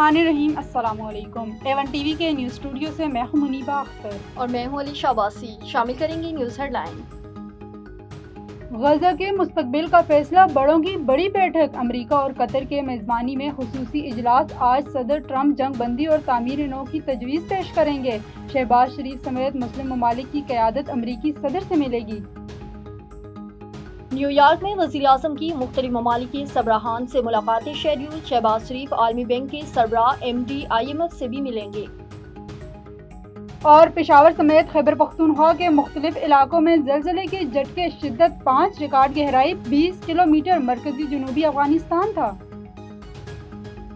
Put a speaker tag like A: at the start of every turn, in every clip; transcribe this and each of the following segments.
A: बिस्मिल्लाहिर्रहमानिर्रहीम। अस्सलाम वालेकुम। A1 टीवी के न्यूज़ स्टूडियो से मैं हूं मुनीबा अख्तर
B: और मैं हूं अली शाबासी। शामिल करेंगे न्यूज़ हेडलाइन।
A: गजा के मुस्तकबिल का फैसला, बड़ों की बड़ी बैठक। अमेरिका और कतर के मेज़बानी में खुसूसी इजलास। आज सदर ट्रंप जंग बंदी और तामीर नौ की तजवीज़ पेश करेंगे। शहबाज शरीफ समेत मुस्लिम ममालिक की क़यादत अमेरिकी सदर से मिलेगी।
B: न्यूयॉर्क में वज़ीर-ए-आज़म की मुख्तलिफ ममालिक के सरबराहान से मुलाकातें शेड्यूल। शहबाज शरीफ आलमी बैंक के सरबराह MD IMF से भी मिलेंगे।
A: और पेशावर समेत खैबर पख्तूनख्वा के मुख्तलिफ इलाकों में ज़लज़ले के झटके, शिद्दत 5, रिकॉर्ड गहराई 20 किलोमीटर। मरकजी जनूबी अफगानिस्तान था।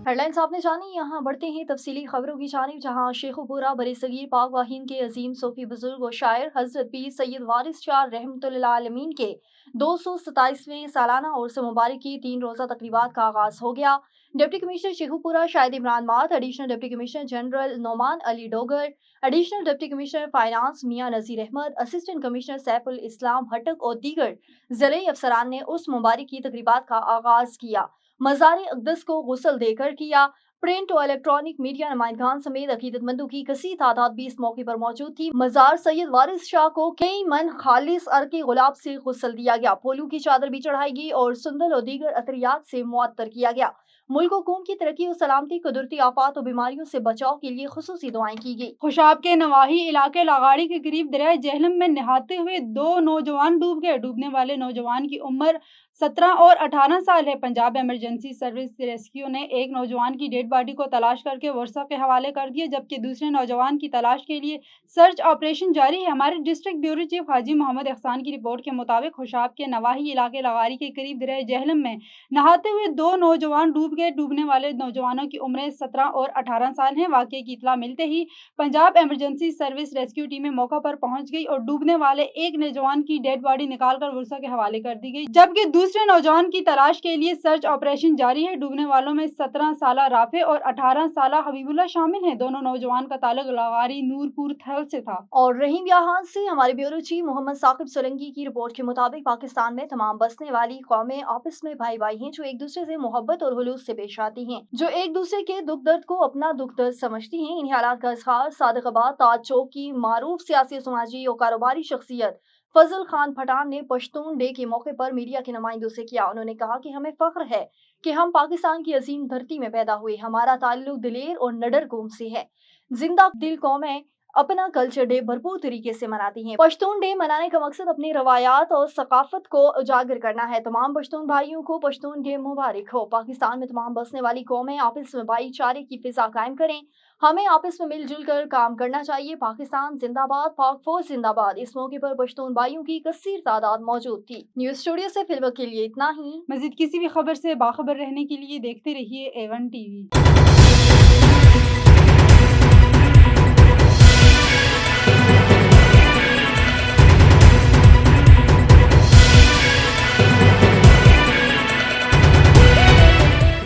B: हेडलाइंस आपने जानी। यहाँ बढ़ते हैं तफसीली खबरों की जानिब, जहाँ शेखुपुरा बरसगीर पाक व हिंद के अजीम सूफी बुजुर्ग व शायर हजरत पीर सैयद वारिस शाह रहमतुल्लाह आलमीन के 227वें सालाना उर्स मुबारक की 3 रोज़ा तकरीबात का आगाज हो गया। डिप्टी कमिश्नर शेखुपुरा शाहिद इमरान मात, additional deputy commissioner general Noman Ali Dogar, additional deputy commissioner finance Mian Nazir Ahmad, assistant commissioner Saiful Islam Hattak और दीगर ज़िले अफसरान ने उर्स मुबारक की तकरीबात का आगाज किया। मज़ार अक़दस को गुस्ल देकर किया। प्रिंट और इलेक्ट्रॉनिक मीडिया नुमाइंदगान समेत अकीदतमंदों की कसी तादाद भी इस मौके पर मौजूद थी। मज़ार सैयद वारिस शाह को कई मन खालिस अर्क गुलाब से गुस्ल दिया गया, फूलों की चादर भी चढ़ाई गई और सुंदल और दीगर अतरियात से मुअत्तर किया गया। मुल्क और कौम की तरक्की और सलामती, कुदरती आफात और बीमारियों से बचाव के लिए खुसूसी दुआएं की गई।
A: खुशाब के नवाही इलाके लागाड़ी के करीब दरिया जेहलम में नहाते हुए 2 नौजवान डूब गए। डूबने वाले नौजवान की उम्र 17 और 18 साल है। पंजाब इमरजेंसी सर्विस रेस्क्यू ने एक नौजवान की डेड बॉडी को तलाश करके वर्षा के हवाले कर दिया, जबकि दूसरे नौजवान की तलाश के लिए सर्च ऑपरेशन जारी है। हमारे डिस्ट्रिक्ट ब्यूरो चीफ हाजी मोहम्मद एहसान की रिपोर्ट के मुताबिक खुशाब के नवाही इलाके लागाड़ी के करीब दरिया जेहलम में नहाते हुए 2 नौजवान डूब गए। डूबने वाले नौजवानों की उम्रें 17 और 18 साल हैं। वाकये की इत्तला मिलते ही पंजाब इमरजेंसी सर्विस रेस्क्यू टीमें मौका पर पहुंच गई और डूबने वाले एक नौजवान की डेड बॉडी निकालकर वर्षा के हवाले कर दी गई, जबकि दूसरे नौजवान की तलाश के लिए सर्च ऑपरेशन जारी है। डूबने वालों में 17 साला राफे और 18 साला हबीबुल्लाह शामिल हैं। दोनों नौजवान का ताल्लुक लागाड़ी नूरपुर थल से था।
B: और रहीम यहाँ से हमारे ब्यूरो चीफ मोहम्मद साकिब सोलंकी की रिपोर्ट के मुताबिक पाकिस्तान में तमाम बसने वाली कौमें आपस में भाई भाई हैं, जो एक दूसरे से मोहब्बत और हुलूस से पेश आती हैं, जो एक दूसरे के दुख दर्द को अपना दुख दर्द समझती हैं। इन हालात का इजहार सादिकाबाद ताज चौक की मारूफ सियासी, समाजी और कारोबारी शख्सियत फजल खान पठान ने पश्तून डे के मौके पर मीडिया के नुमाइंदों से किया। उन्होंने कहा कि हमें फख्र है कि हम पाकिस्तान की अजीम धरती में पैदा हुए। हमारा ताल्लुक दिलेर और नडर कौम से है। जिंदा दिल कौमें अपना कल्चर डे भरपूर तरीके से मनाती हैं। पश्तून डे मनाने का मकसद अपनी रवायात और सकाफत को उजागर करना है। तमाम पश्तून भाइयों को पश्तून डे मुबारक हो। पाकिस्तान में तमाम बसने वाली कौमें आपस में भाईचारे की फिजा कायम करें। हमें आपस में मिलजुल कर काम करना चाहिए। पाकिस्तान जिंदाबाद, पाक फौज जिंदाबाद। इस मौके पर पश्तून भाइयों की कसीर तादाद मौजूद थी। न्यूज स्टूडियो से फिलहाल के लिए इतना ही।
A: मजीद किसी भी खबर से बाखबर रहने के लिए देखते रहिए A1 टीवी।